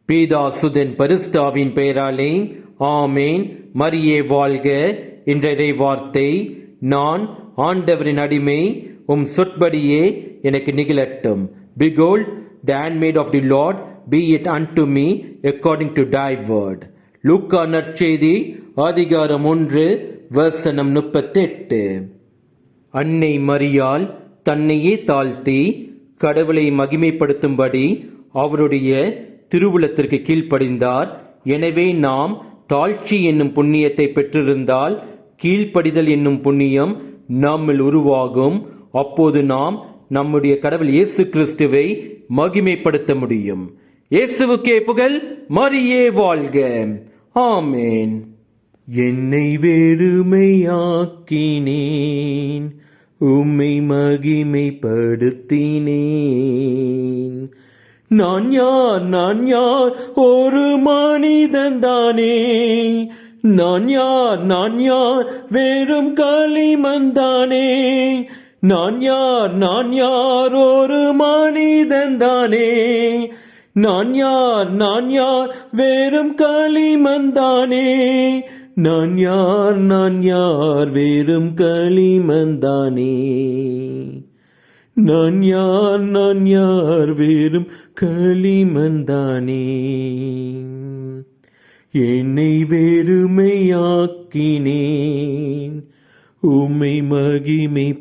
பீதாசுதன் பரிசுத்தாவின் பெயராலே ஆமேன். மரியே வாழ்க. இன்றைய வார்த்தை, நான் ஆண்டவரின் அடிமை, சொற்படியே எனக்கு நிகழட்டும். Behold, the handmaid of the Lord, be it unto me according to thy word. லூக்கா நற்செய்தி அதிகாரம் 1 வசனம் 38. அன்னை மரியாள் தன்னையே தாழ்த்தி கடவுளை மகிமைப்படுத்தும்படி அவருடைய திருவுளத்திற்கு கீழ்ப்படிந்தார். எனவே நாம் தாழ்ச்சி என்னும் புண்ணியத்தை பெற்றிருந்தால் கீழ்ப்படிதல் என்னும் புண்ணியம் நம்மில் உருவாகும். அப்போது நாம் நம்முடைய கடவுள் இயேசு கிறிஸ்துவை மகிமைப்படுத்த முடியும். இயேசுவுக்கே புகழ். மரியே வாழ்க. ஆமேன். என்னை வெறுமையாக்கினேன், உம்மை மகிமைப்படுத்தினேன். நான் யார் ஒரு மனிதன்தானே. நான் யார் வெறும் களிமண்தானே. நான் யார் ஒரு மனிதன்தானே. நான் யார் வெறும் களிமண்தானே. நான் யார் வெறும் களிமண்தானே. நான் யார் வெறும் களிமண்தானே. என்னை வெறுமையாக்கினேன், உம்மை மகிமைப்படுத்தினேன்.